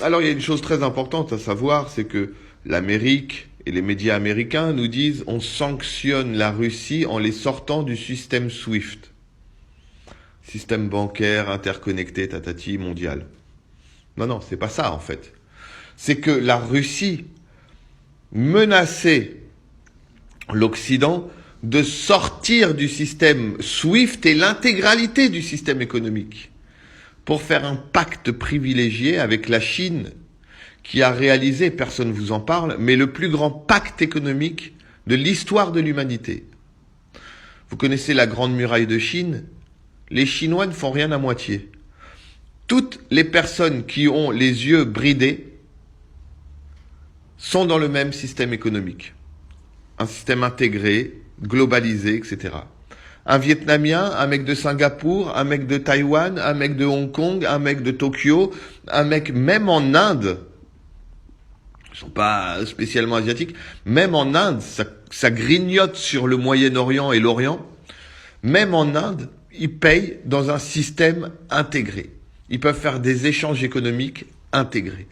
Alors il y a une chose très importante à savoir, c'est que l'Amérique et les médias américains nous disent on sanctionne la Russie en les sortant du système SWIFT, système bancaire interconnecté tatati mondial. Non, non, c'est pas ça en fait. C'est que la Russie menaçait l'Occident de sortir du système SWIFT et l'intégralité du système économique pour faire un pacte privilégié avec la Chine qui a réalisé, personne ne vous en parle, mais le plus grand pacte économique de l'histoire de l'humanité. Vous connaissez la Grande Muraille de Chine? Les Chinois ne font rien à moitié. Toutes les personnes qui ont les yeux bridés sont dans le même système économique. Un système intégré, globalisé, etc. Un Vietnamien, un mec de Singapour, un mec de Taïwan, un mec de Hong Kong, un mec de Tokyo, un mec même en Inde, ils sont pas spécialement asiatiques, même en Inde, ça grignote sur le Moyen-Orient et l'Orient, même en Inde, ils payent dans un système intégré. Ils peuvent faire des échanges économiques intégrés.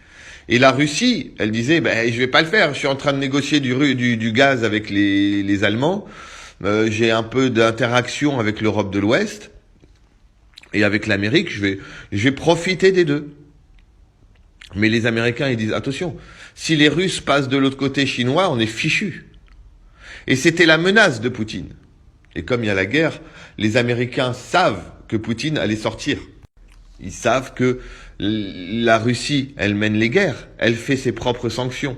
Et la Russie, elle disait, je vais pas le faire, je suis en train de négocier du gaz avec les Allemands, j'ai un peu d'interaction avec l'Europe de l'Ouest, et avec l'Amérique, je vais profiter des deux. Mais les Américains, ils disent, attention, si les Russes passent de l'autre côté chinois, on est fichus. Et c'était la menace de Poutine. Et comme il y a la guerre, les Américains savent que Poutine allait sortir. Ils savent que la Russie, elle mène les guerres, elle fait ses propres sanctions.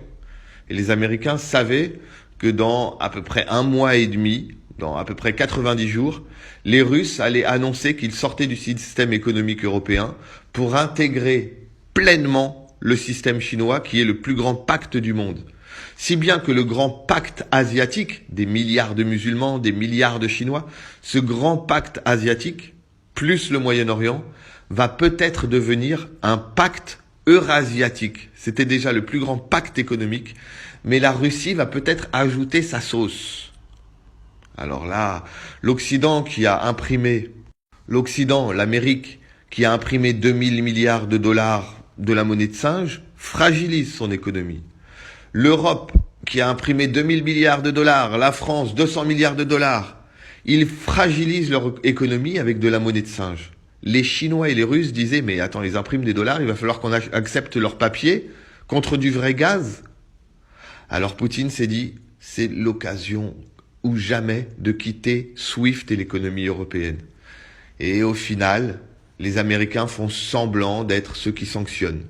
Et les Américains savaient que dans à peu près 1 mois et demi, dans à peu près 90 jours, les Russes allaient annoncer qu'ils sortaient du système économique européen pour intégrer pleinement le système chinois qui est le plus grand pacte du monde. Si bien que le grand pacte asiatique, des milliards de musulmans, des milliards de Chinois, ce grand pacte asiatique, plus le Moyen-Orient, va peut-être devenir un pacte eurasiatique. C'était déjà le plus grand pacte économique, mais la Russie va peut-être ajouter sa sauce. Alors là, l'Amérique, qui a imprimé 2000 milliards de dollars de la monnaie de singe, fragilise son économie. L'Europe, qui a imprimé 2000 milliards de dollars, la France, 200 milliards de dollars, ils fragilisent leur économie avec de la monnaie de singe. Les Chinois et les Russes disaient, mais attends, ils impriment des dollars, il va falloir qu'on accepte leur papier contre du vrai gaz. Alors Poutine s'est dit, c'est l'occasion ou jamais de quitter SWIFT et l'économie européenne. Et au final, les Américains font semblant d'être ceux qui sanctionnent.